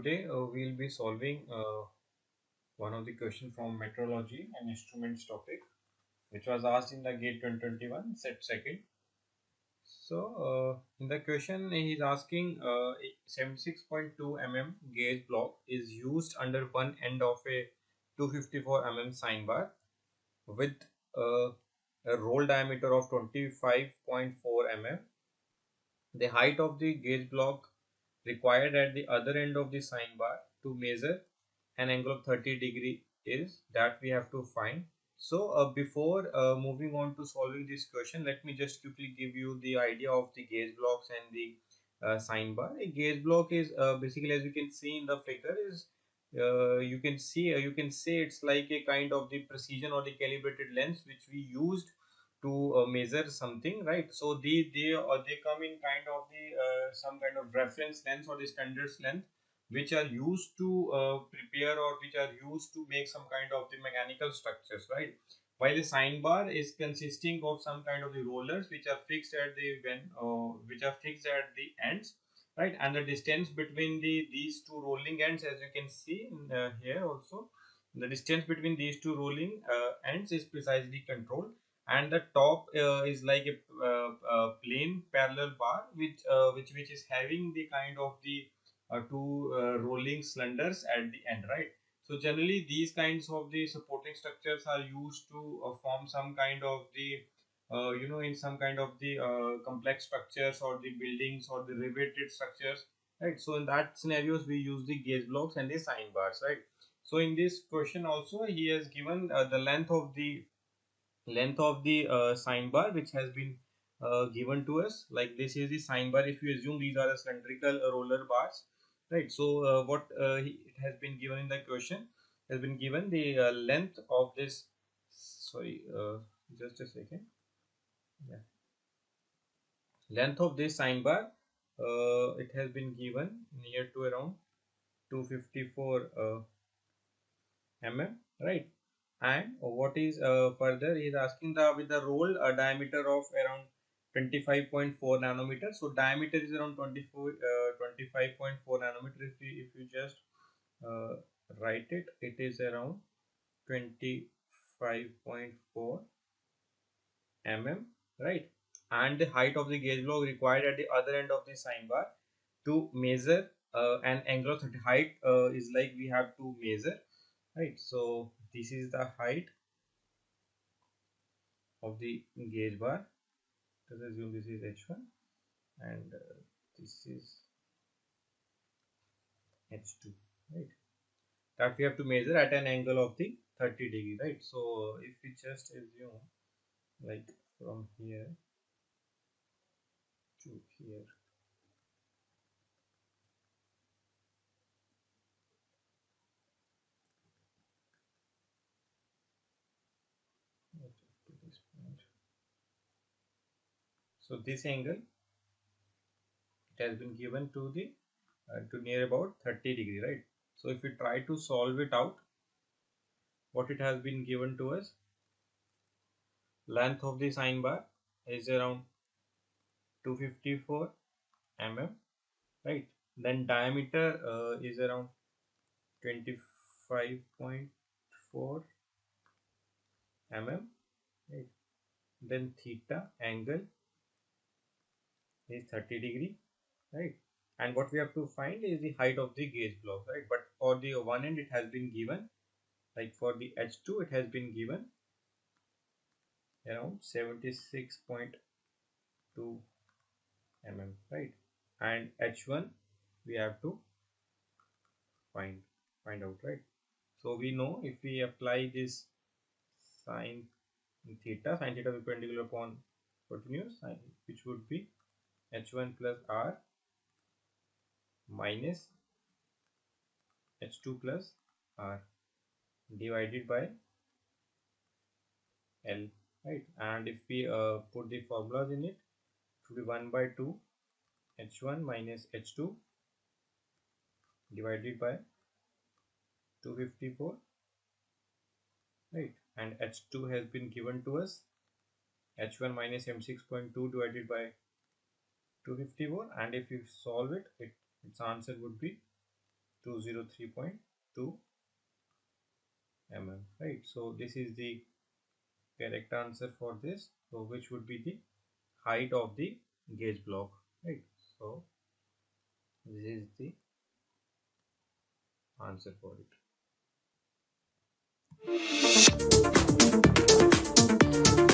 today we'll be solving one of the question from metrology and instruments topic, which was asked in the GATE 2021 set second. So in the question he is asking 76.2 mm gauge block is used under one end of a 254 mm sine bar with uh, a roll diameter of 25.4 mm. The height of the gauge block required at the other end of the sine bar to measure an angle of 30 degree is that we have to find. So before moving on to solving this question, let me just quickly give you the idea of the gauge blocks and the sine bar. A gauge block is basically, as you can see in the figure, is you can say it's like a kind of the precision or the calibrated lens which we used to measure something, right? So they come in kind of the some kind of reference lens or the standards length which are used to prepare or which are used to make some kind of the mechanical structures, right? While the sine bar is consisting of some kind of the rollers which are fixed at the which are fixed at the ends, right? And the distance between these two rolling ends, as you can see here also, the distance between these two rolling ends is precisely controlled, and the top is like a plain parallel bar which is having the kind of the two rolling cylinders at the end, right? So generally these kinds of the supporting structures are used to form some kind of the in some kind of the complex structures or the buildings or the riveted structures, right? So in that scenarios we use the gauge blocks and the sine bars, right? So in this question also he has given the length of the sine bar which has been given to us. Like this is the sine bar, if you assume these are the cylindrical roller bars, right? So what it has been given in the question has been given the length of this, sorry, just a second, yeah, length of this sine bar, it has been given near to around 254 mm, right? And what is further he is asking the with the roll diameter of around 25.4 nanometer. So diameter is around 25.4 nanometer. If you just uh, write it, it is around 25.4 mm, right? And the height of the gauge block required at the other end of the sine bar to measure an angle of 30. Height is like we have to measure, right? So this is the height of the gauge bar. Let's assume this is h1 and this is h2, right? That we have to measure at an angle of the 30 degree, right? So if we just assume like from here to here, to this point, so this angle it has been given to the to near about 30 degree, right? So if we try to solve it out, what it has been given to us, length of the sine bar is around 254 mm, right? Then diameter is around 25.4 mm, right? Then theta angle is 30 degree, right? And what we have to find is the height of the gauge block, right? But for the one end it has been given, like for the h2 it has been given around 76.2 mm, right? And h1 we have to find out, right? So we know if we apply this sine theta will be perpendicular upon hypotenuse, which would be h1 plus r minus h2 plus r divided by L, right? And if we put the formulas in it, it will be 1 by 2 h1 minus h2 divided by 254, right? And h2 has been given to us, h1 minus m6.2 divided by 254, and if you solve it, its answer would be 203.2 mm, right? So this is the correct answer for this. So which would be the height of the gauge block, right? So this is the answer for it.